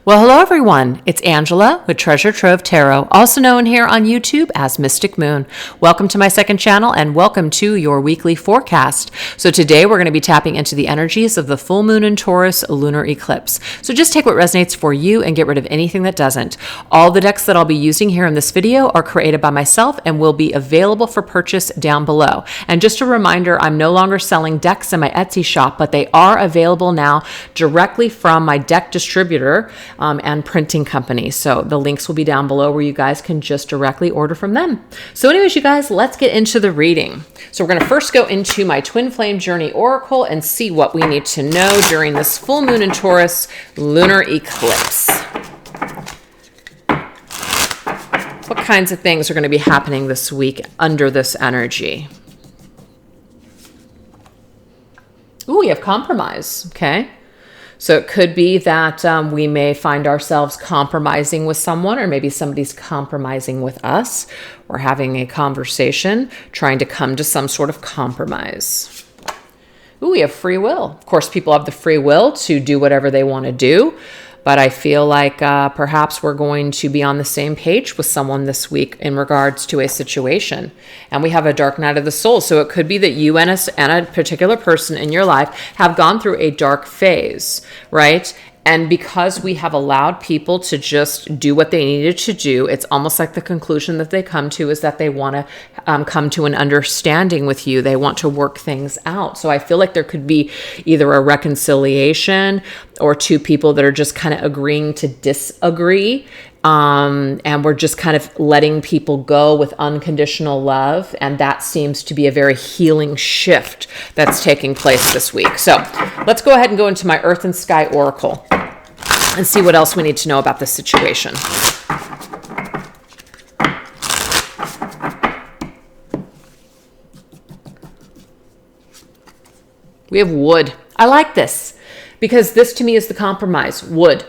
Well, hello everyone. It's Angela with Treasure Trove Tarot, also known here on YouTube as Mystic Moon. Welcome to my second channel and welcome to your weekly forecast. So today we're going to be tapping into the energies of the full moon in Taurus lunar eclipse. So just take what resonates for you and get rid of anything that doesn't. All the decks that I'll be using here in this video are created by myself and will be available for purchase down below. And just a reminder, I'm no longer selling decks in my Etsy shop, but they are available now directly from my deck distributor and printing company. So the links will be down below where you guys can just directly order from them. So anyways, you guys, let's get into the reading. So we're going to first go into my Twin Flame Journey Oracle and see what we need to know during this full moon in Taurus lunar eclipse. What kinds of things are going to be happening this week under this energy? Ooh, we have compromise. Okay. So it could be that we may find ourselves compromising with someone, or maybe somebody's compromising with us. We're having a conversation, trying to come to some sort of compromise. Ooh, we have free will. Of course, people have the free will to do whatever they want to do. But I feel like perhaps we're going to be on the same page with someone this week in regards to a situation. And we have a dark night of the soul. So it could be that you and a particular person in your life have gone through a dark phase, right? And because we have allowed people to just do what they needed to do, it's almost like the conclusion that they come to is that they want to come to an understanding with you. They want to work things out. So I feel like there could be either a reconciliation or two people that are just kind of agreeing to disagree. And we're just kind of letting people go with unconditional love. And that seems to be a very healing shift that's taking place this week. So let's go ahead and go into my Earth and Sky Oracle and see what else we need to know about this situation. We have wood. I like this because this to me is the compromise. Wood.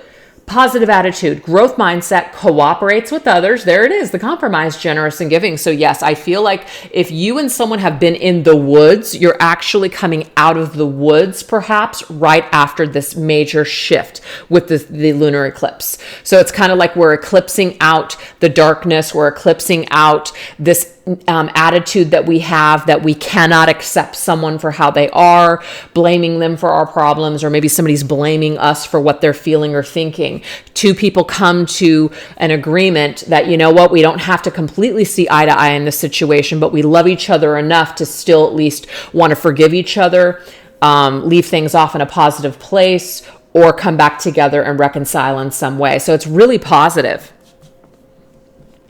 Positive attitude, growth mindset, cooperates with others. There it is, the compromise, generous and giving. So yes, I feel like if you and someone have been in the woods, you're actually coming out of the woods perhaps right after this major shift with the lunar eclipse. So it's kind of like we're eclipsing out the darkness. We're eclipsing out this attitude that we have, that we cannot accept someone for how they are, blaming them for our problems, or maybe somebody's blaming us for what they're feeling or thinking. Two people come to an agreement that, you know what, we don't have to completely see eye to eye in this situation, but we love each other enough to still at least want to forgive each other, leave things off in a positive place, or come back together and reconcile in some way. So it's really positive.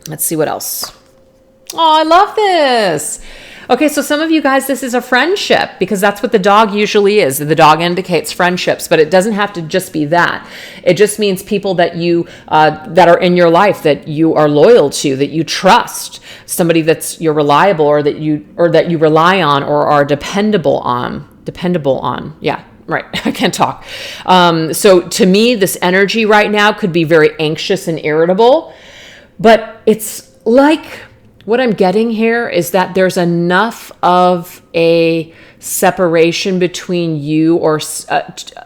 Let's see what else. Oh, I love this. Okay, so some of you guys, this is a friendship because that's what the dog usually is. The dog indicates friendships, but it doesn't have to just be that. It just means people that you that are in your life, that you are loyal to, that you trust, somebody that's you're reliable, or that you rely on, or are dependable on. Yeah. Right. I can't talk. So to me, this energy right now could be very anxious and irritable, but it's like, what I'm getting here is that there's enough of a separation between you, or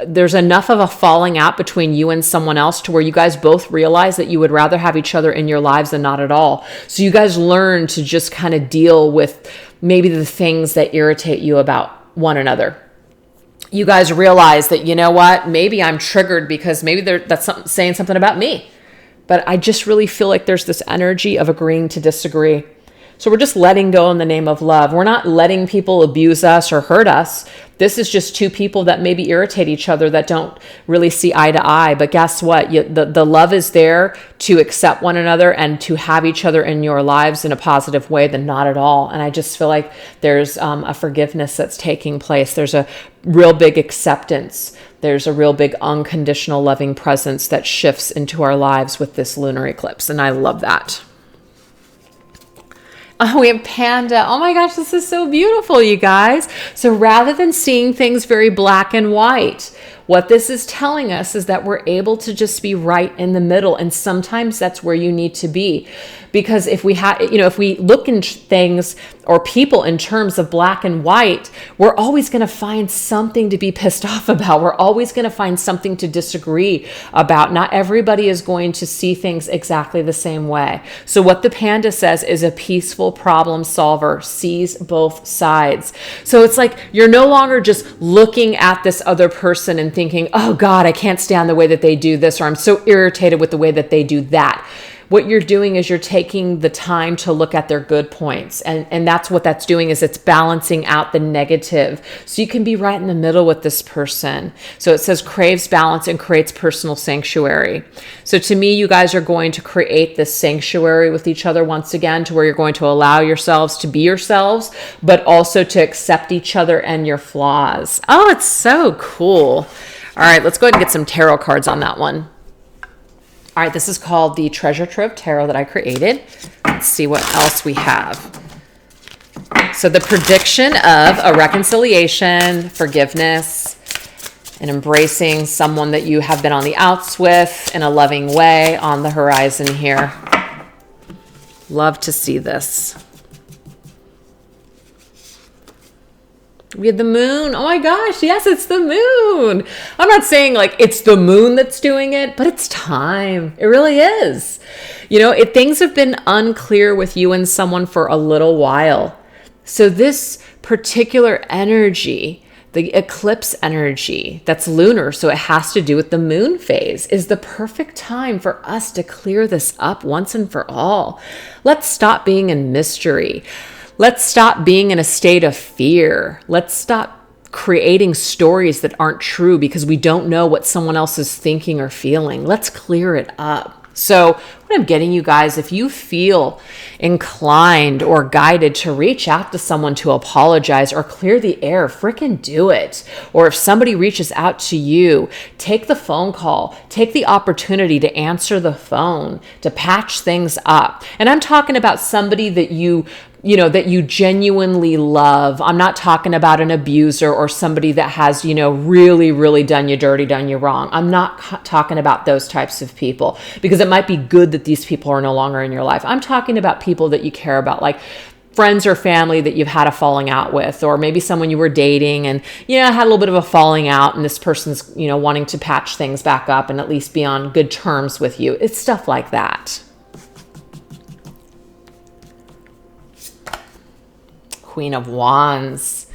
there's enough of a falling out between you and someone else to where you guys both realize that you would rather have each other in your lives than not at all. So you guys learn to just kind of deal with maybe the things that irritate you about one another. You guys realize that, you know what, maybe I'm triggered because maybe that's saying something about me. But I just really feel like there's this energy of agreeing to disagree. So we're just letting go in the name of love. We're not letting people abuse us or hurt us. This is just two people that maybe irritate each other, that don't really see eye to eye. But guess what? The love is there to accept one another and to have each other in your lives in a positive way than not at all. And I just feel like there's a forgiveness that's taking place. There's a real big acceptance. There's a real big unconditional loving presence that shifts into our lives with this lunar eclipse. And I love that. Oh, we have Panda. Oh my gosh, this is so beautiful, you guys. So rather than seeing things very black and white, what this is telling us is that we're able to just be right in the middle. And sometimes that's where you need to be. Because if we have, if we look in things or people in terms of black and white, we're always going to find something to be pissed off about. We're always going to find something to disagree about. Not everybody is going to see things exactly the same way. So what the panda says is a peaceful problem solver, sees both sides. So it's like you're no longer just looking at this other person and thinking, oh God, I can't stand the way that they do this, or I'm so irritated with the way that they do that. What you're doing is you're taking the time to look at their good points. And that's what that's doing, is it's balancing out the negative. So you can be right in the middle with this person. So it says craves balance and creates personal sanctuary. So to me, you guys are going to create this sanctuary with each other once again, to where you're going to allow yourselves to be yourselves, but also to accept each other and your flaws. Oh, it's so cool. All right, let's go ahead and get some tarot cards on that one. All right, this is called the Treasure Trove Tarot that I created. Let's see what else we have. So the prediction of a reconciliation, forgiveness, and embracing someone that you have been on the outs with in a loving way on the horizon here. Love to see this. We had the moon. Oh my gosh, yes, it's the moon. I'm not saying like it's the moon that's doing it, but it's time. It really is. Things have been unclear with you and someone for a little while. So this particular energy, the eclipse energy, that's lunar, so it has to do with the moon phase, is the perfect time for us to clear this up once and for all. Let's stop being in mystery. Let's stop being in a state of fear. Let's stop creating stories that aren't true because we don't know what someone else is thinking or feeling. Let's clear it up. So what I'm getting, you guys, if you feel inclined or guided to reach out to someone to apologize or clear the air, frickin' do it. Or if somebody reaches out to you, take the phone call, take the opportunity to answer the phone, to patch things up. And I'm talking about somebody that you genuinely love. I'm not talking about an abuser or somebody that has, really, really done you dirty, done you wrong. I'm not talking about those types of people, because it might be good that these people are no longer in your life. I'm talking about people that you care about, like friends or family that you've had a falling out with, or maybe someone you were dating and, had a little bit of a falling out, and this person's, wanting to patch things back up and at least be on good terms with you. It's stuff like that. Queen of Wands.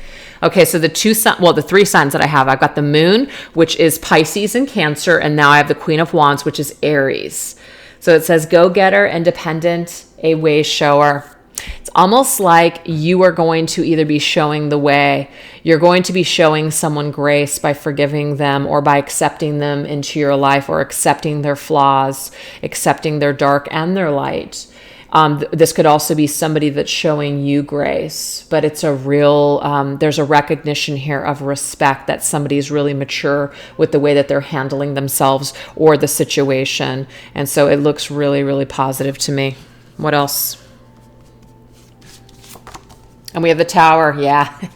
Okay, so the three signs that I have, I've got the moon, which is Pisces and Cancer, and now I have the Queen of Wands, which is Aries. So it says go-getter, independent, a way shower. It's almost like you are going to either be showing the way, you're going to be showing someone grace by forgiving them or by accepting them into your life, or accepting their flaws, accepting their dark and their light. This could also be somebody that's showing you grace, but it's a real, there's a recognition here of respect that somebody is really mature with the way that they're handling themselves or the situation. And so it looks really, really positive to me. What else? And we have the Tower. Yeah.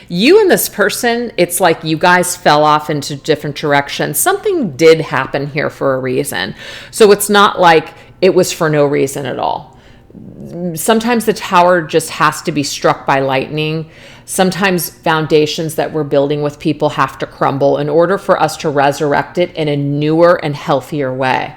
You and this person, it's like you guys fell off into different directions. Something did happen here for a reason. So it's not like it was for no reason at all. Sometimes the Tower just has to be struck by lightning. Sometimes foundations that we're building with people have to crumble in order for us to resurrect it in a newer and healthier way.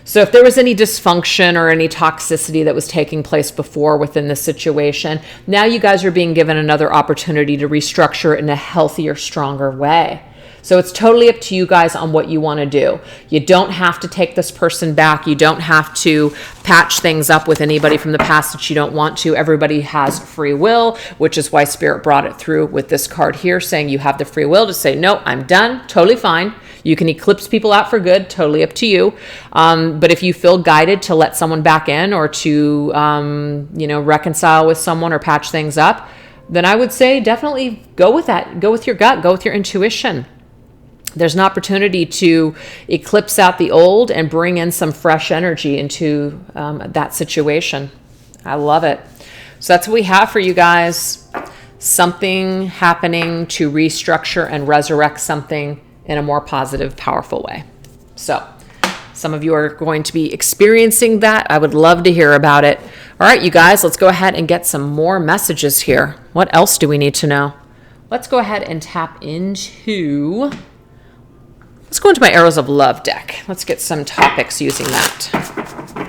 So if there was any dysfunction or any toxicity that was taking place before within the situation, now you guys are being given another opportunity to restructure it in a healthier, stronger way. So it's totally up to you guys on what you want to do. You don't have to take this person back. You don't have to patch things up with anybody from the past that you don't want to. Everybody has free will, which is why Spirit brought it through with this card here, saying you have the free will to say, no, I'm done. Totally fine. You can eclipse people out for good. Totally up to you. But if you feel guided to let someone back in or to, reconcile with someone or patch things up, then I would say definitely go with that. Go with your gut. Go with your intuition. There's an opportunity to eclipse out the old and bring in some fresh energy into that situation. I love it. So that's what we have for you guys. Something happening to restructure and resurrect something in a more positive, powerful way. So some of you are going to be experiencing that. I would love to hear about it. All right, you guys, let's go ahead and get some more messages here. What else do we need to know? Let's go ahead and tap into, let's go into my Arrows of Love deck. Let's get some topics using that.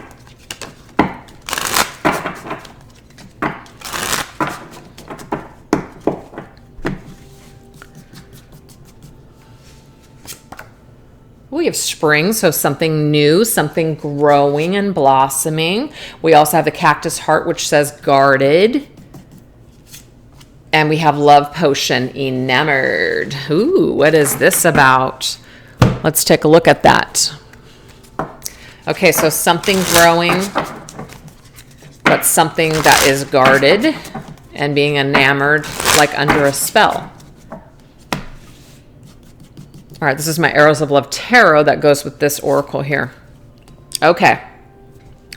We have spring, so something new, something growing and blossoming. We also have the cactus heart, which says guarded. And we have love potion, enamored. Ooh, what is this about? Let's take a look at that. Okay, so something growing, but something that is guarded and being enamored like under a spell. All right, this is my Arrows of Love tarot that goes with this oracle here. Okay.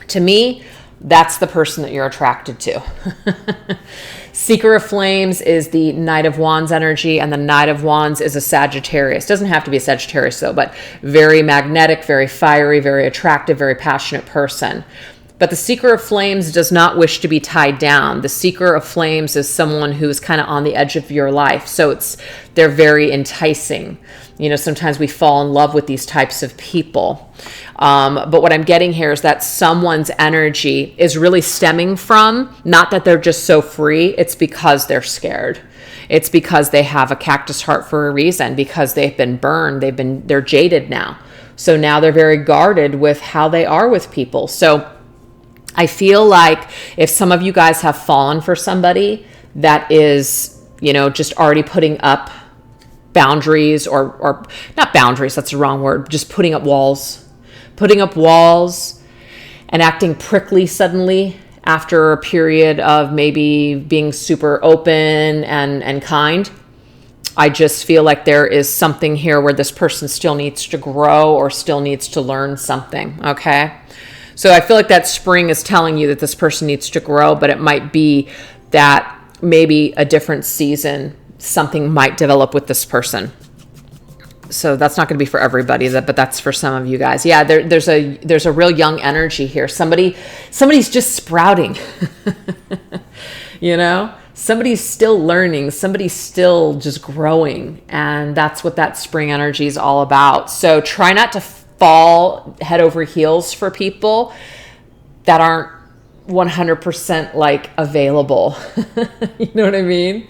To me, that's the person that you're attracted to. Seeker of Flames is the Knight of Wands energy, and the Knight of Wands is a Sagittarius. Doesn't have to be a Sagittarius, though, but very magnetic, very fiery, very attractive, very passionate person. But the Seeker of Flames does not wish to be tied down. The Seeker of Flames is someone who's kind of on the edge of your life. So they're very enticing. You know, sometimes we fall in love with these types of people. But what I'm getting here is that someone's energy is really stemming from, not that they're just so free, it's because they're scared. It's because they have a cactus heart for a reason, because they've been burned, they're jaded now. So now they're very guarded with how they are with people. So I feel like if some of you guys have fallen for somebody that is, you know, just already putting up boundaries or not boundaries, that's the wrong word, just putting up walls and acting prickly suddenly after a period of maybe being super open and kind. I just feel like there is something here where this person still needs to grow or still needs to learn something, okay? So I feel like that spring is telling you that this person needs to grow, but it might be that maybe a different season, something might develop with this person. So that's not going to be for everybody, but that's for some of you guys. Yeah, there's a real young energy here. Somebody's just sprouting. You know, somebody's still learning. Somebody's still just growing, and that's what that spring energy is all about. So try not to fall head over heels for people that aren't 100% like available. You know what I mean?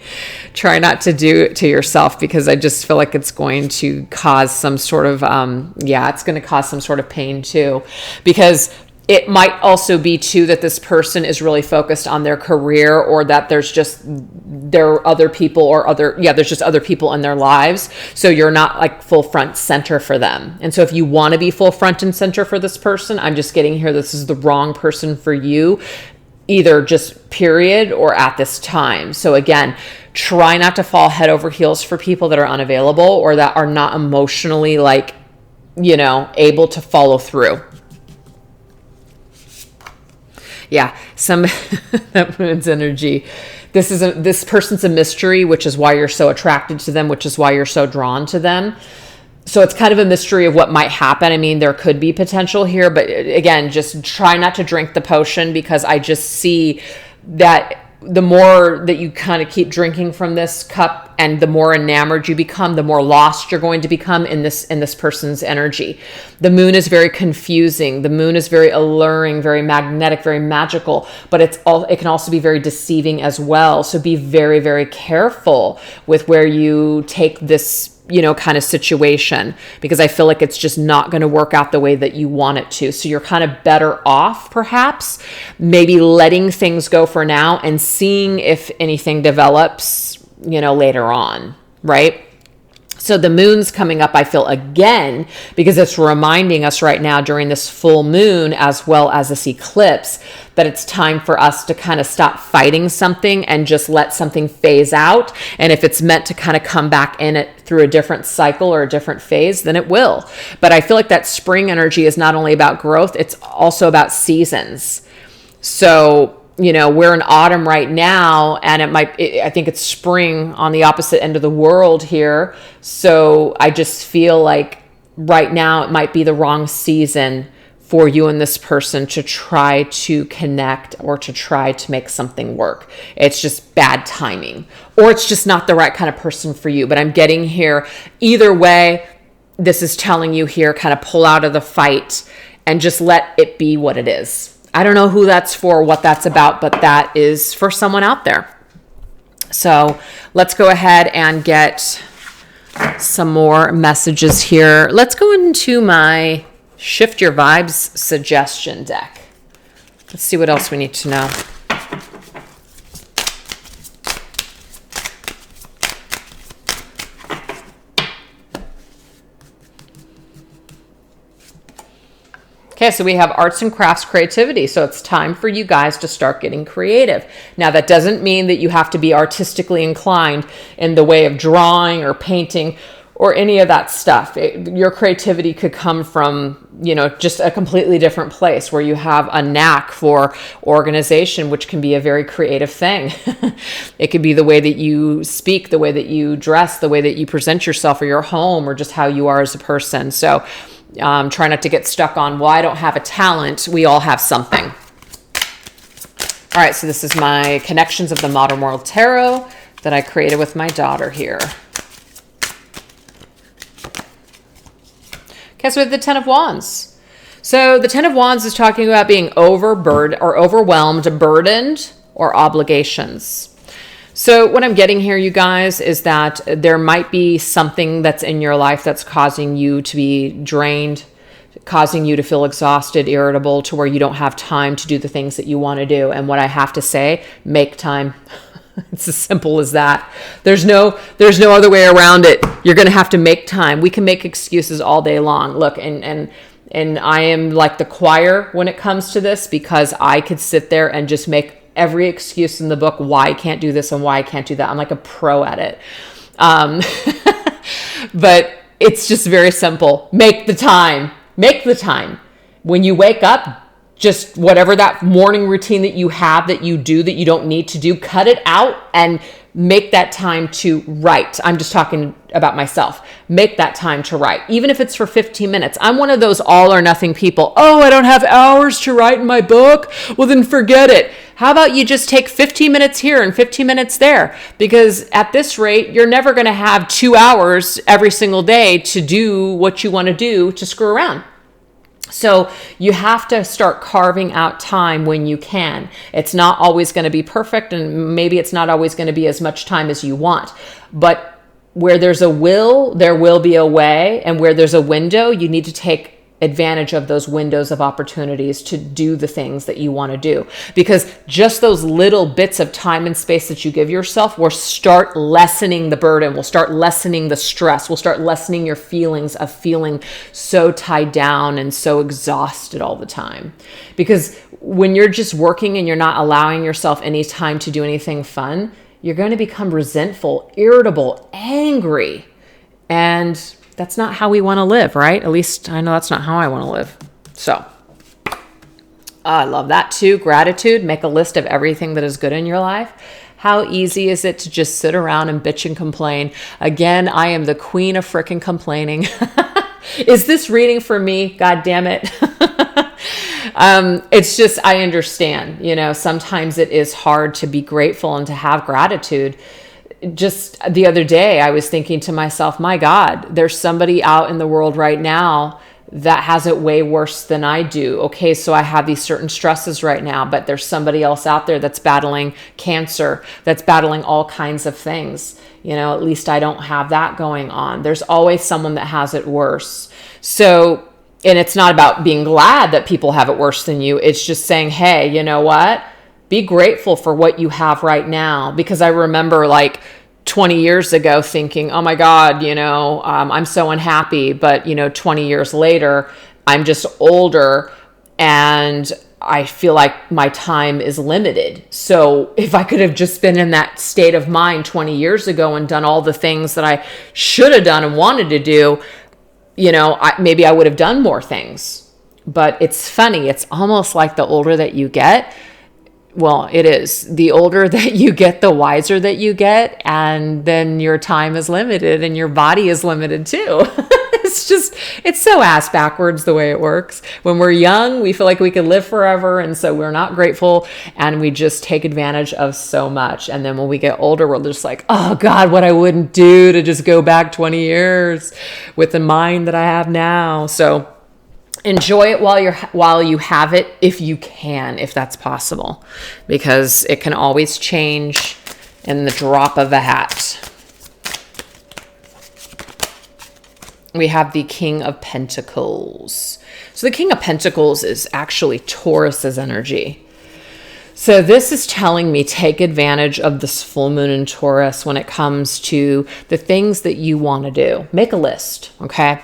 Try not to do it to yourself, because I just feel like it's going to cause some sort of, it's going to cause some sort of pain too, because it might also be too that this person is really focused on their career, or that there's just other people in their lives. So you're not like full front center for them. And so if you want to be full front and center for this person, I'm just getting here, this is the wrong person for you, either just period or at this time. So again, try not to fall head over heels for people that are unavailable or that are not emotionally like, you know, able to follow through. Yeah, that moon's energy. This person's a mystery, which is why you're so attracted to them, which is why you're so drawn to them. So it's kind of a mystery of what might happen. I mean, there could be potential here, but again, just try not to drink the potion, because I just see that the more that you kind of keep drinking from this cup and the more enamored you become, the more lost you're going to become in this person's energy. The moon is very confusing. The moon is very alluring, very magnetic, very magical, but it can also be very deceiving as well. So be very, very careful with where you take this, you know, kind of situation, because I feel like it's just not going to work out the way that you want it to. So you're kind of better off perhaps maybe letting things go for now and seeing if anything develops, you know, later on, right? So the moon's coming up, I feel, again, because it's reminding us right now during this full moon, as well as this eclipse, that it's time for us to kind of stop fighting something and just let something phase out. And if it's meant to kind of come back in it through a different cycle or a different phase, then it will. But I feel like that spring energy is not only about growth, it's also about seasons. So we're in autumn right now, and I think it's spring on the opposite end of the world here. So I just feel like right now it might be the wrong season for you and this person to try to connect or to try to make something work. It's just bad timing, or it's just not the right kind of person for you. But I'm getting here either way. This is telling you here, kind of pull out of the fight and just let it be what it is. I don't know who that's for, what that's about, but that is for someone out there. So let's go ahead and get some more messages here. Let's go into my Shift Your Vibes suggestion deck. Let's see what else we need to know. Okay, so we have arts and crafts creativity. So it's time for you guys to start getting creative. Now, that doesn't mean that you have to be artistically inclined in the way of drawing or painting or any of that stuff. Your creativity could come from, just a completely different place where you have a knack for organization, which can be a very creative thing. It could be the way that you speak, the way that you dress, the way that you present yourself or your home, or just how you are as a person. So try not to get stuck on, well, I don't have a talent. We all have something. All right, so this is my Connections of the Modern World Tarot that I created with my daughter here. Okay, so we have the Ten of Wands. So the Ten of Wands is talking about being overwhelmed, burdened, or obligations. So what I'm getting here, you guys, is that there might be something that's in your life that's causing you to be drained, causing you to feel exhausted, irritable, to where you don't have time to do the things that you want to do. And what I have to say, make time. It's as simple as that. There's no other way around it. You're going to have to make time. We can make excuses all day long. Look, and I am like the choir when it comes to this, because I could sit there and just make every excuse in the book why I can't do this and why I can't do that. I'm like a pro at it. But it's just very simple. Make the time. Make the time. When you wake up, just whatever that morning routine that you have that you do that you don't need to do, cut it out and make that time to write. I'm just talking about myself. Make that time to write, even if it's for 15 minutes. I'm one of those all or nothing people. Oh, I don't have hours to write in my book. Well, then forget it. How about you just take 15 minutes here and 15 minutes there? Because at this rate, you're never going to have 2 hours every single day to do what you want to do to screw around. So you have to start carving out time when you can. It's not always going to be perfect, and maybe it's not always going to be as much time as you want. But where there's a will, there will be a way. And where there's a window, you need to take advantage of those windows of opportunities to do the things that you want to do. Because just those little bits of time and space that you give yourself will start lessening the burden, will start lessening the stress, will start lessening your feelings of feeling so tied down and so exhausted all the time. Because when you're just working and you're not allowing yourself any time to do anything fun, you're going to become resentful, irritable, angry, and that's not how we want to live, right? At least I know that's not how I want to live. So I love that too. Gratitude. Make a list of everything that is good in your life. How easy is it to just sit around and bitch and complain? Again, I am the queen of frickin' complaining. Is this reading for me? God damn it. It's just, I understand, sometimes it is hard to be grateful and to have gratitude. Just the other day, I was thinking to myself, my God, there's somebody out in the world right now that has it way worse than I do. Okay, so I have these certain stresses right now, but there's somebody else out there that's battling cancer, that's battling all kinds of things. At least I don't have that going on. There's always someone that has it worse. So, and it's not about being glad that people have it worse than you. It's just saying, hey, you know what? Be grateful for what you have right now. Because I remember like 20 years ago thinking, oh my God, I'm so unhappy. But, 20 years later, I'm just older and I feel like my time is limited. So if I could have just been in that state of mind 20 years ago and done all the things that I should have done and wanted to do, maybe I would have done more things. But it's funny. It's almost like the older that you get, Well, it is. The older that you get, the wiser that you get. And then your time is limited and your body is limited too. It's so ass backwards the way it works. When we're young, we feel like we can live forever. And so we're not grateful and we just take advantage of so much. And then when we get older, we're just like, oh God, what I wouldn't do to just go back 20 years with the mind that I have now. So enjoy it while you have it, if you can, if that's possible, because it can always change in the drop of a hat. We have the King of Pentacles. So the King of Pentacles is actually Taurus's energy. So this is telling me take advantage of this full moon in Taurus when it comes to the things that you want to do. Make a list, okay?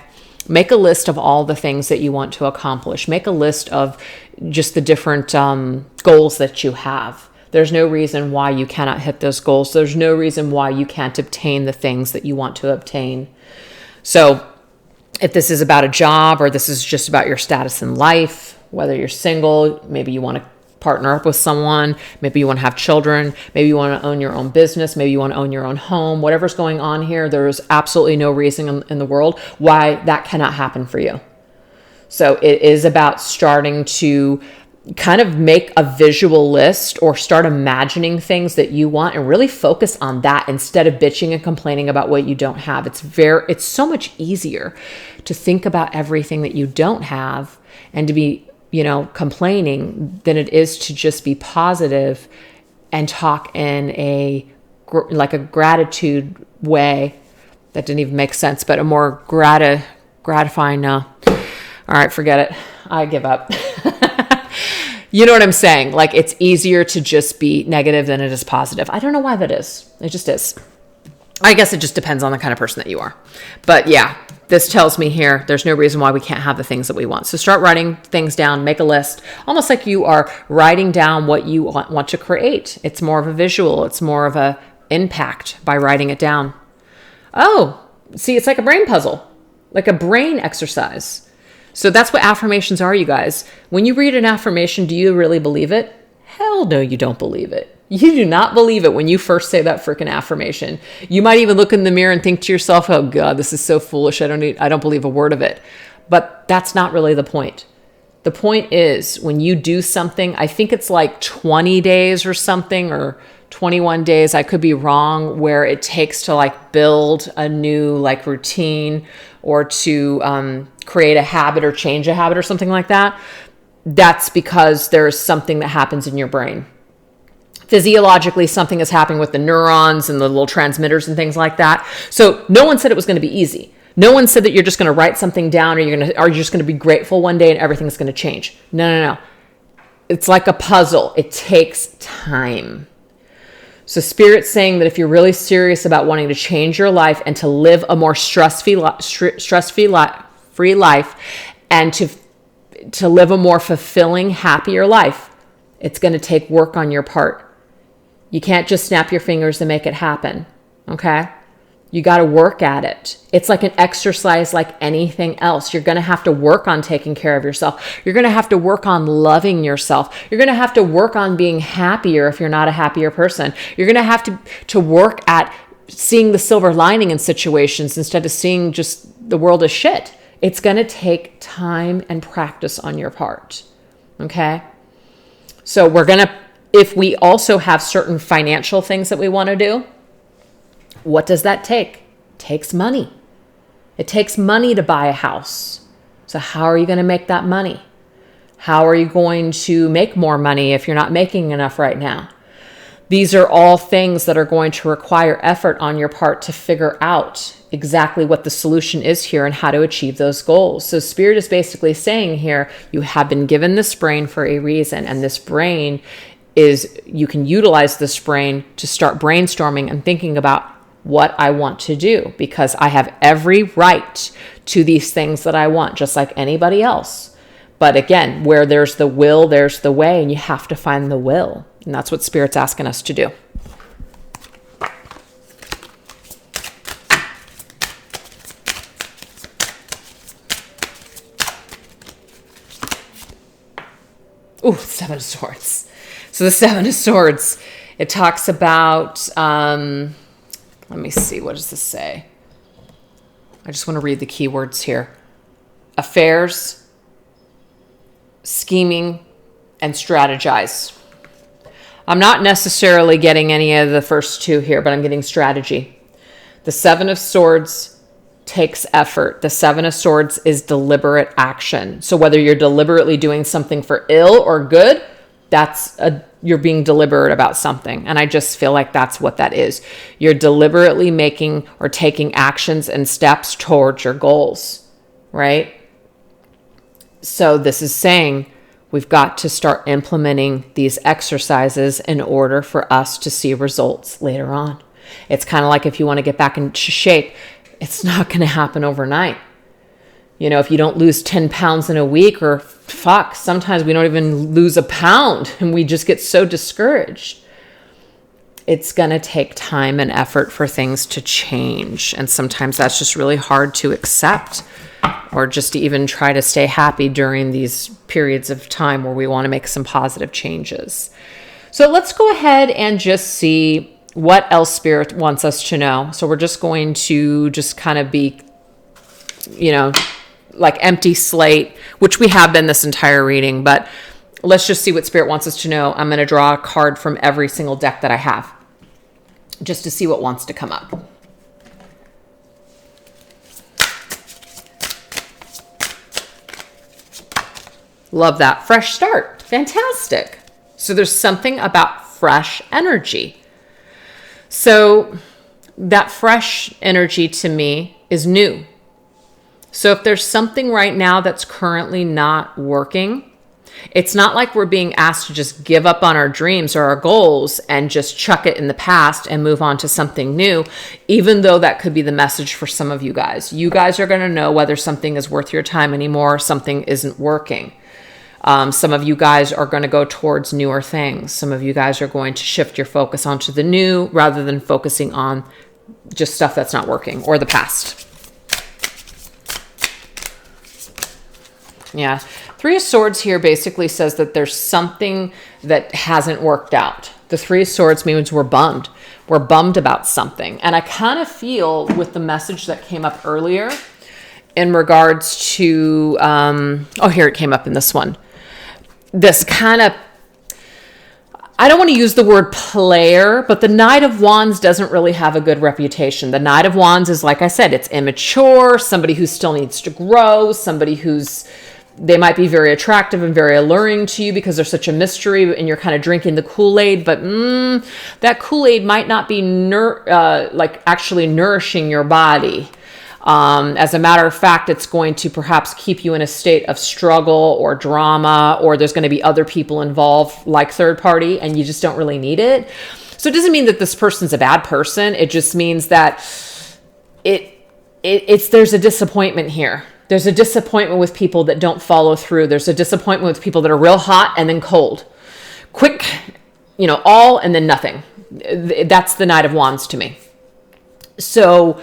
Make a list of all the things that you want to accomplish. Make a list of just the different goals that you have. There's no reason why you cannot hit those goals. There's no reason why you can't obtain the things that you want to obtain. So if this is about a job or this is just about your status in life, whether you're single, maybe you want to partner up with someone, maybe you want to have children, maybe you want to own your own business, maybe you want to own your own home, whatever's going on here, there's absolutely no reason in the world why that cannot happen for you. So it is about starting to kind of make a visual list or start imagining things that you want and really focus on that instead of bitching and complaining about what you don't have. It's so much easier to think about everything that you don't have and to be, complaining than it is to just be positive and talk in a gratitude way. That didn't even make sense, but a more gratifying. No. All right, forget it. I give up. You know what I'm saying? Like, it's easier to just be negative than it is positive. I don't know why that is. It just is. I guess it just depends on the kind of person that you are. But yeah, this tells me here, there's no reason why we can't have the things that we want. So start writing things down, make a list, almost like you are writing down what you want to create. It's more of a visual. It's more of a impact by writing it down. Oh, see, it's like a brain puzzle, like a brain exercise. So that's what affirmations are, you guys. When you read an affirmation, do you really believe it? Hell no, you don't believe it. You do not believe it when you first say that freaking affirmation. You might even look in the mirror and think to yourself, oh God, this is so foolish. I don't believe a word of it. But that's not really the point. The point is when you do something, I think it's like 20 days or something, or 21 days, I could be wrong, where it takes to like build a new like routine or to create a habit or change a habit or something like that. That's because there's something that happens in your brain. Physiologically, something is happening with the neurons and the little transmitters and things like that. So no one said it was going to be easy. No one said that you're just going to write something down or you're just going to be grateful one day and everything's going to change. No. It's like a puzzle. It takes time. So Spirit's saying that if you're really serious about wanting to change your life and to live a more stress-free life and to live a more fulfilling, happier life, it's going to take work on your part. You can't just snap your fingers and make it happen, okay? You got to work at it. It's like an exercise like anything else. You're going to have to work on taking care of yourself. You're going to have to work on loving yourself. You're going to have to work on being happier if you're not a happier person. You're going to have to work at seeing the silver lining in situations instead of seeing just the world as shit. It's going to take time and practice on your part, okay? So if we also have certain financial things that we want to do, what does that take? It takes money. It takes money to buy a house. So how are you going to make that money? How are you going to make more money if you're not making enough right now? These are all things that are going to require effort on your part to figure out exactly what the solution is here and how to achieve those goals. So Spirit is basically saying here, you have been given this brain for a reason, and this brain you can utilize this brain to start brainstorming and thinking about what I want to do, because I have every right to these things that I want, just like anybody else. But again, where there's the will, there's the way, and you have to find the will. And that's what Spirit's asking us to do. Ooh, 7 of Swords. So the Seven of Swords, it talks about, let me see, what does this say? I just want to read the keywords here. Affairs, scheming, and strategize. I'm not necessarily getting any of the first two here, but I'm getting strategy. The Seven of Swords takes effort. The Seven of Swords is deliberate action. So whether you're deliberately doing something for ill or good, you're being deliberate about something. And I just feel like that's what that is. You're deliberately making or taking actions and steps towards your goals, right? So this is saying we've got to start implementing these exercises in order for us to see results later on. It's kind of like if you want to get back into shape, it's not going to happen overnight. You know, if you don't lose 10 pounds in a week, or sometimes we don't even lose a pound and we just get so discouraged. It's going to take time and effort for things to change. And sometimes that's just really hard to accept, or just to even try to stay happy during these periods of time where we want to make some positive changes. So let's go ahead and just see what else Spirit wants us to know. So we're just going to just kind of be, like empty slate, which we have been this entire reading, but let's just see what Spirit wants us to know. I'm going to draw a card from every single deck that I have just to see what wants to come up. Love that. Fresh start. Fantastic. So there's something about fresh energy. So that fresh energy to me is new. So if there's something right now that's currently not working, it's not like we're being asked to just give up on our dreams or our goals and just chuck it in the past and move on to something new, even though that could be the message for some of you guys. You guys are going to know whether something is worth your time anymore, something isn't working. Some of you guys are going to go towards newer things. Some of you guys are going to shift your focus onto the new rather than focusing on just stuff that's not working or the past. Yeah. Three of Swords here basically says that there's something that hasn't worked out. The Three of Swords means we're bummed. We're bummed about something. And I kind of feel with the message that came up earlier in regards to, here it came up in this one. This kind of, I don't want to use the word player, but the Knight of Wands doesn't really have a good reputation. The Knight of Wands is, like I said, it's immature, somebody who still needs to grow, somebody they might be very attractive and very alluring to you because they're such a mystery and you're kind of drinking the Kool-Aid, but that Kool-Aid might not be actually nourishing your body. As a matter of fact, it's going to perhaps keep you in a state of struggle or drama, or there's going to be other people involved like third party and you just don't really need it. So it doesn't mean that this person's a bad person. It just means that there's a disappointment here. There's a disappointment with people that don't follow through. There's a disappointment with people that are real hot and then cold. Quick, all and then nothing. That's the Knight of Wands to me. So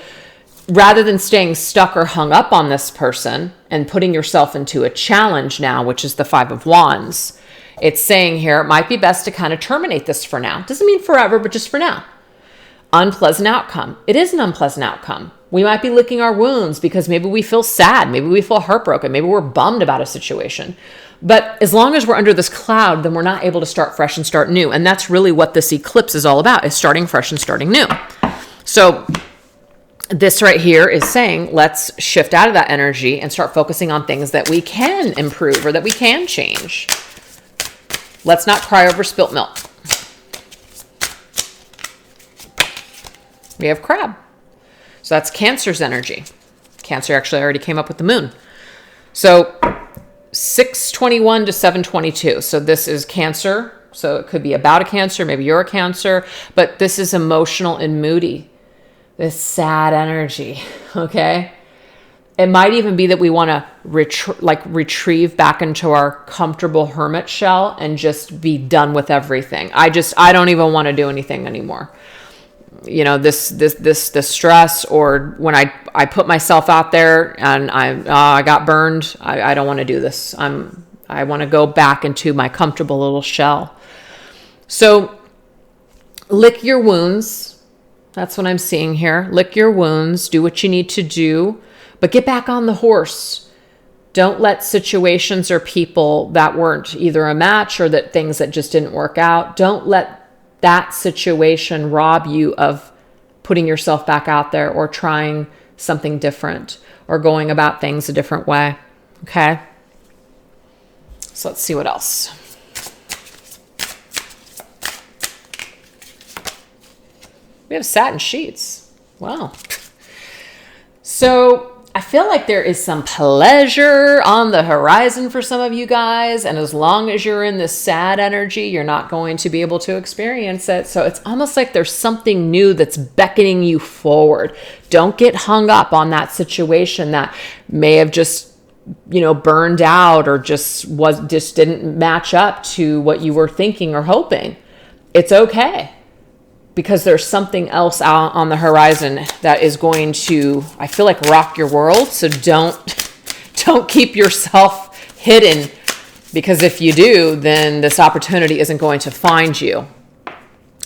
rather than staying stuck or hung up on this person and putting yourself into a challenge now, which is the Five of Wands, it's saying here it might be best to kind of terminate this for now. Doesn't mean forever, but just for now. Unpleasant outcome. It is an unpleasant outcome. We might be licking our wounds because maybe we feel sad. Maybe we feel heartbroken. Maybe we're bummed about a situation. But as long as we're under this cloud, then we're not able to start fresh and start new. And that's really what this eclipse is all about, is starting fresh and starting new. So this right here is saying, let's shift out of that energy and start focusing on things that we can improve or that we can change. Let's not cry over spilt milk. We have Crab. So that's Cancer's energy. Cancer actually already came up with the moon. So 6/21 to 7/22. So this is Cancer. So it could be about a Cancer. Maybe you're a Cancer. But this is emotional and moody. This sad energy. Okay? It might even be that we want to retrieve back into our comfortable hermit shell and just be done with everything. I don't even want to do anything anymore. This stress, or when I put myself out there and I got burned, I don't want to do this. I want to go back into my comfortable little shell. So lick your wounds. That's what I'm seeing here. Lick your wounds. Do what you need to do. But get back on the horse. Don't let situations or people that weren't either a match or that things that just didn't work out, don't let that situation rob you of putting yourself back out there or trying something different or going about things a different way. Okay? So let's see what else. We have satin sheets. Wow. So I feel like there is some pleasure on the horizon for some of you guys. And as long as you're in this sad energy, you're not going to be able to experience it. So it's almost like there's something new that's beckoning you forward. Don't get hung up on that situation that may have just, burned out or just didn't match up to what you were thinking or hoping. It's okay. Because there's something else out on the horizon that is going to, I feel like, rock your world. So don't keep yourself hidden, because if you do, then this opportunity isn't going to find you.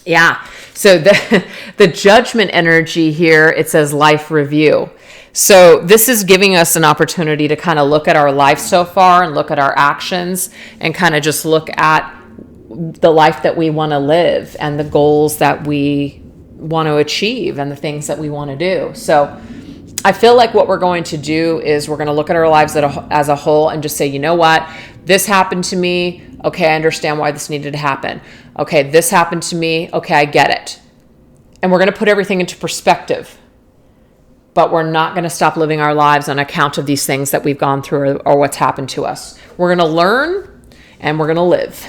Yeah. So the judgment energy here, it says life review. So this is giving us an opportunity to kind of look at our life so far and look at our actions and kind of just look at the life that we want to live and the goals that we want to achieve and the things that we want to do. So I feel like what we're going to do is we're going to look at our lives as a whole and just say, you know what, this happened to me. Okay, I understand why this needed to happen. Okay, this happened to me. Okay, I get it. And we're going to put everything into perspective. But we're not going to stop living our lives on account of these things that we've gone through or what's happened to us. We're going to learn and we're going to live.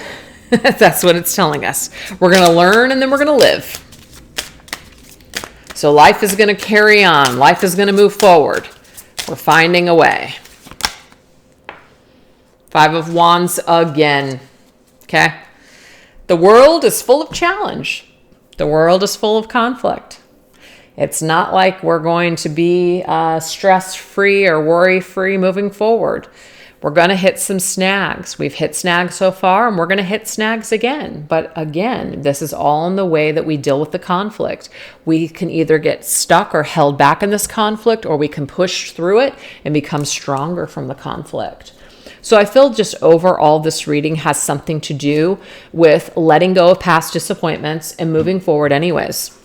That's what it's telling us. We're going to learn and then we're going to live. So life is going to carry on. Life is going to move forward. We're finding a way. 5 of Wands again. Okay. The world is full of challenge. The world is full of conflict. It's not like we're going to be stress-free or worry-free moving forward. We're going to hit some snags. We've hit snags so far, and we're going to hit snags again. But again, this is all in the way that we deal with the conflict. We can either get stuck or held back in this conflict, or we can push through it and become stronger from the conflict. So I feel just overall this reading has something to do with letting go of past disappointments and moving forward anyways.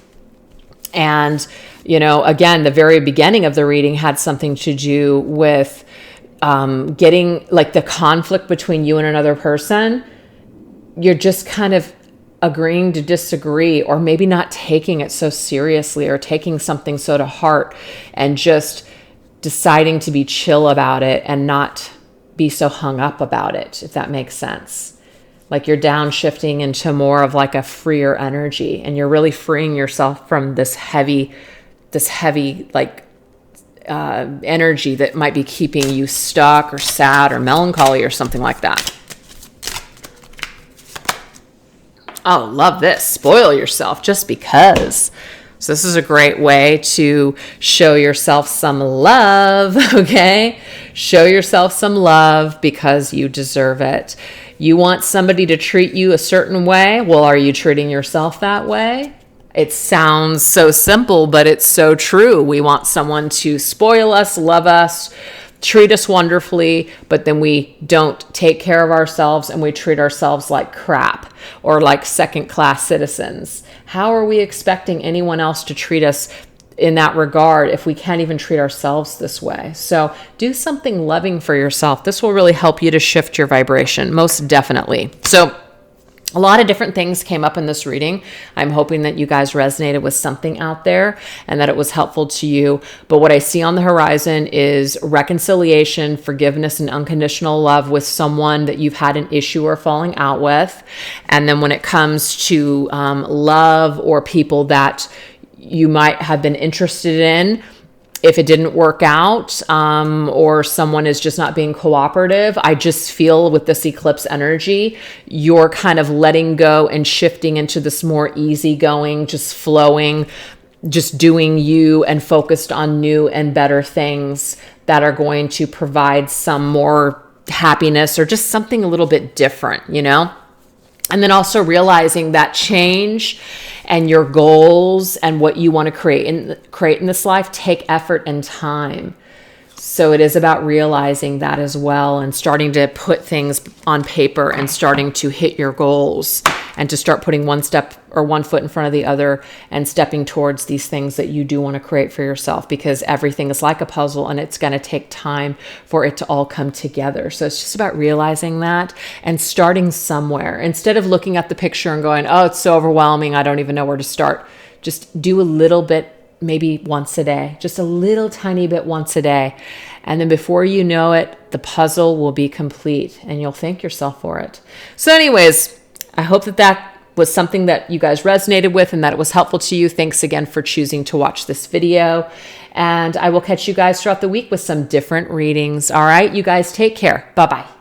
And, again, the very beginning of the reading had something to do with getting like the conflict between you and another person. You're just kind of agreeing to disagree, or maybe not taking it so seriously or taking something so to heart and just deciding to be chill about it and not be so hung up about it, if that makes sense. Like you're downshifting into more of like a freer energy, and you're really freeing yourself from this heavy like energy that might be keeping you stuck or sad or melancholy or something like that. Oh, love this. Spoil yourself just because. So this is a great way to show yourself some love, okay? Show yourself some love because you deserve it. You want somebody to treat you a certain way? Well, are you treating yourself that way? It sounds so simple, but it's so true. We want someone to spoil us, love us, treat us wonderfully, but then we don't take care of ourselves and we treat ourselves like crap or like second-class citizens. How are we expecting anyone else to treat us in that regard if we can't even treat ourselves this way? So do something loving for yourself. This will really help you to shift your vibration, most definitely. So a lot of different things came up in this reading. I'm hoping that you guys resonated with something out there and that it was helpful to you. But what I see on the horizon is reconciliation, forgiveness, and unconditional love with someone that you've had an issue or falling out with. And then when it comes to love or people that you might have been interested in, if it didn't work out or someone is just not being cooperative, I just feel with this eclipse energy, you're kind of letting go and shifting into this more easygoing, just flowing, just doing you and focused on new and better things that are going to provide some more happiness or just something a little bit different, And then also realizing that change and your goals and what you want to create in this life take effort and time. So it is about realizing that as well, and starting to put things on paper and starting to hit your goals, and to start putting one step or one foot in front of the other and stepping towards these things that you do want to create for yourself, because everything is like a puzzle and it's going to take time for it to all come together. So it's just about realizing that and starting somewhere, instead of looking at the picture and going, oh, it's so overwhelming, I don't even know where to start. Just do a little bit, maybe once a day, just a little tiny bit once a day. And then before you know it, the puzzle will be complete and you'll thank yourself for it. So anyways, I hope that was something that you guys resonated with and that it was helpful to you. Thanks again for choosing to watch this video. And I will catch you guys throughout the week with some different readings. All right, you guys take care. Bye-bye.